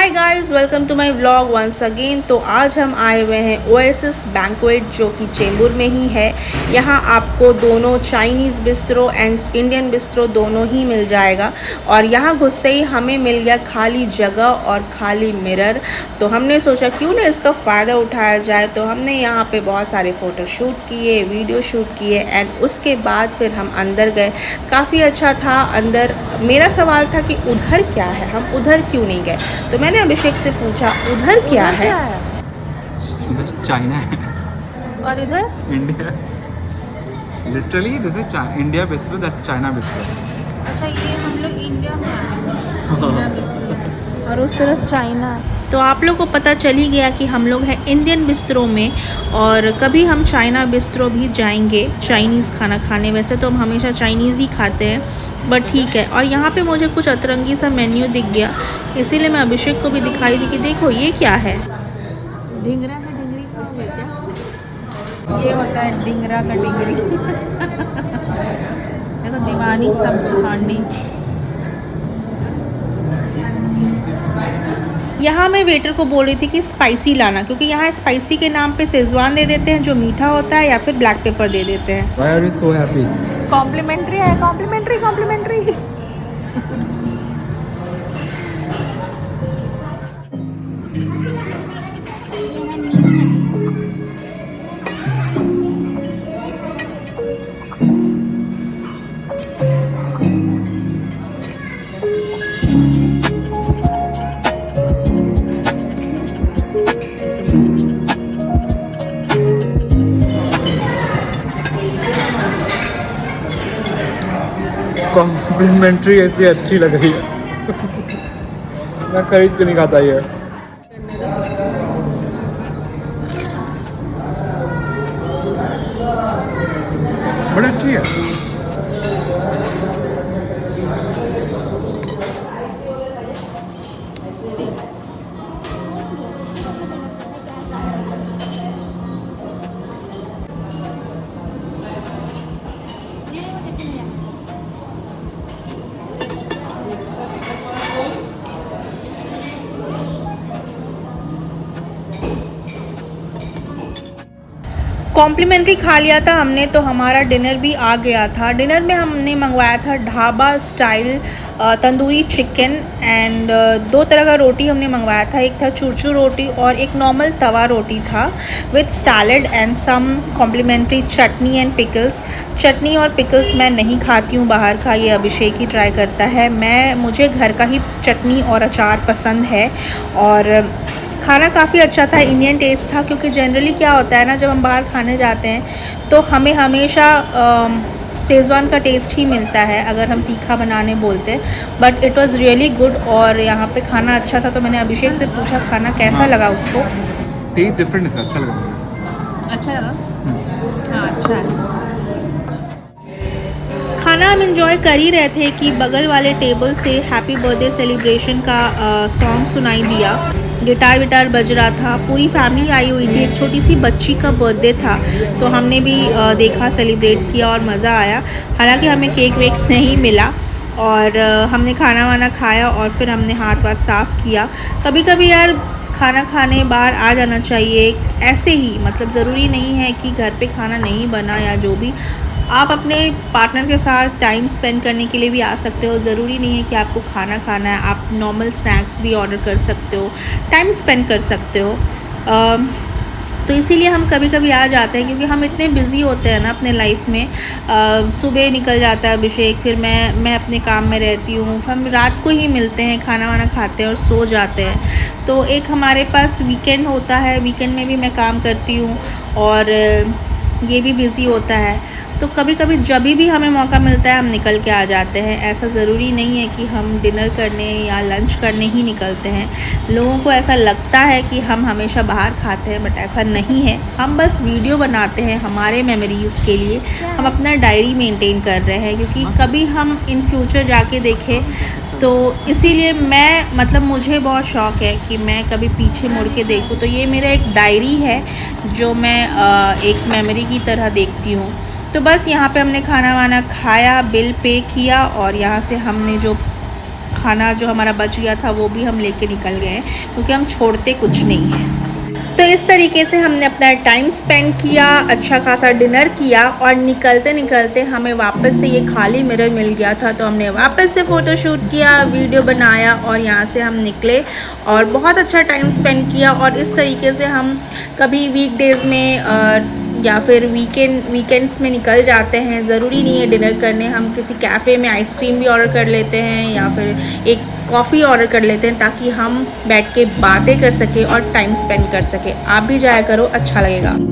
Hi guys, welcome to my vlog once again. तो आज हम आए हुए हैं ओएसिस बैंक्वेट जो कि चेंबूर में ही है। यहाँ आपको दोनों Chinese bistro and Indian bistro दोनों ही मिल जाएगा। और यहाँ घुसते ही हमें मिल गया खाली जगह और खाली मिरर। तो हमने सोचा क्यों ना इसका फ़ायदा उठाया जाए। तो हमने यहाँ पे बहुत सारे फ़ोटो शूट किए, वीडियो शूट किए एंड उसके बाद फिर हम अंदर गए। काफ़ी अच्छा था अंदर। मेरा सवाल था कि उधर क्या है, हम उधर क्यों नहीं गए। तो मैंने अभिषेक से पूछा उधर क्या है। इधर चाइना है और इधर India. Literally this is India bistro, that's China bistro. अच्छा, ये हम लोग इंडिया में आए और उस तरफ चाइना है। तो आप लोग को पता चल ही गया कि हम लोग हैं इंडियन बिस्ट्रो में और कभी हम चाइना बिस्ट्रो भी जाएंगे चाइनीज़ खाना खाने। वैसे तो हम हमेशा चाइनीज़ ही खाते हैं, बट ठीक है। और यहाँ पे मुझे कुछ अतरंगी सा मेन्यू दिख गया, इसीलिए मैं अभिषेक को भी दिखाई दी कि देखो ये क्या है। ढिंगरा का ढिंगरी खाओगे क्या? ये होता है ढिंगरा का ढिंगरी। देखो दीवानी सब्जी हांडी। यहाँ मैं वेटर को बोल रही थी कि स्पाइसी लाना, क्योंकि यहाँ स्पाइसी के नाम पे शेजवान दे देते हैं जो मीठा होता है, या फिर ब्लैक पेपर दे देते हैं। Why are you so happy? Complimentary है, कॉम्प्लीमेंट्री कॉम्प्लीमेंट्री। कॉम्प्लीमेंट्री इसलिए अच्छी लग रही है। मैं खरीद के नहीं खाता ये। बड़ी अच्छी है। कॉम्प्लीमेंट्री खा लिया था हमने, तो हमारा डिनर भी आ गया था। डिनर में हमने मंगवाया था dhaba style tandoori chicken and 2 तरह का रोटी हमने मंगवाया था। एक था चूरचूर रोटी और एक नॉर्मल तवा रोटी था with salad and some complimentary chutney and pickles. Chutney और पिकल्स मैं नहीं खाती हूँ बाहर का, ये अभिषेक ही ट्राई करता है। मुझे घर का ही चटनी और अचार पसंद है। और खाना काफ़ी अच्छा था, इंडियन टेस्ट था। क्योंकि जनरली क्या होता है ना, जब हम बाहर खाने जाते हैं तो हमें हमेशा शेज़वान का टेस्ट ही मिलता है अगर हम तीखा बनाने बोलते हैं। But it was really good और यहाँ पे खाना अच्छा था। तो मैंने अभिषेक से पूछा खाना कैसा लगा उसको। टेस्ट डिफरेंट है, अच्छा लग रहा है। अच्छा लगा? हाँ, अच्छा है। खाना हम इंजॉय कर ही रहे थे कि बगल वाले टेबल से हैप्पी बर्थडे सेलिब्रेशन का सॉन्ग सुनाई दिया। गिटार विटार बज रहा था, पूरी फैमिली आई हुई थी। एक छोटी सी बच्ची का बर्थडे था तो हमने भी देखा, सेलिब्रेट किया और मज़ा आया। हालांकि हमें केक वेक नहीं मिला और हमने खाना वाना खाया और फिर हमने हाथ वाथ साफ़ किया। कभी कभी यार खाना खाने बाहर आ जाना चाहिए ऐसे ही, मतलब ज़रूरी नहीं है कि घर पे खाना नहीं बना या जो भी। आप अपने पार्टनर के साथ टाइम स्पेंड करने के लिए भी आ सकते हो। ज़रूरी नहीं है कि आपको खाना खाना है, आप नॉर्मल स्नैक्स भी ऑर्डर कर सकते हो, टाइम स्पेंड कर सकते हो। तो इसीलिए हम कभी कभी आ जाते हैं, क्योंकि हम इतने बिज़ी होते हैं ना अपने लाइफ में। सुबह निकल जाता है अभिषेक, फिर मैं अपने काम में रहती हूँ, हम रात को ही मिलते हैं, खाना वाना खाते हैं और सो जाते हैं। तो एक हमारे पास वीकेंड होता है, वीकेंड में भी मैं काम करती हूँ और ये भी बिज़ी होता है। तो कभी कभी जब भी हमें मौका मिलता है हम निकल के आ जाते हैं। ऐसा ज़रूरी नहीं है कि हम डिनर करने या लंच करने ही निकलते हैं। लोगों को ऐसा लगता है कि हम हमेशा बाहर खाते हैं, बट ऐसा नहीं है। हम बस वीडियो बनाते हैं हमारे मेमोरीज़ के लिए, हम अपना डायरी मेंटेन कर रहे हैं, क्योंकि कभी हम इन फ्यूचर जाके देखें। तो इसीलिए मुझे बहुत शौक़ है कि मैं कभी पीछे मुड़ के देखूँ। तो ये मेरा एक डायरी है जो मैं एक मेमोरी की तरह देखती हूँ। तो बस यहाँ पे हमने खाना वाना खाया, बिल पे किया और यहाँ से हमने जो खाना जो हमारा बच गया था वो भी हम लेके निकल गए हैं, क्योंकि हम छोड़ते कुछ नहीं हैं। तो इस तरीके से हमने अपना टाइम स्पेंड किया, अच्छा खासा डिनर किया, और निकलते निकलते हमें वापस से ये खाली मिरर मिल गया था, तो हमने वापस से फ़ोटोशूट किया, वीडियो बनाया और यहाँ से हम निकले और बहुत अच्छा टाइम स्पेंड किया। और इस तरीके से हम कभी वीकडेज़ में या फिर वीकेंड्स में निकल जाते हैं। ज़रूरी नहीं है डिनर करने, हम किसी कैफ़े में आइसक्रीम भी ऑर्डर कर लेते हैं या फिर एक कॉफ़ी ऑर्डर कर लेते हैं, ताकि हम बैठ के बातें कर सकें और टाइम स्पेंड कर सकें। आप भी जाया करो, अच्छा लगेगा।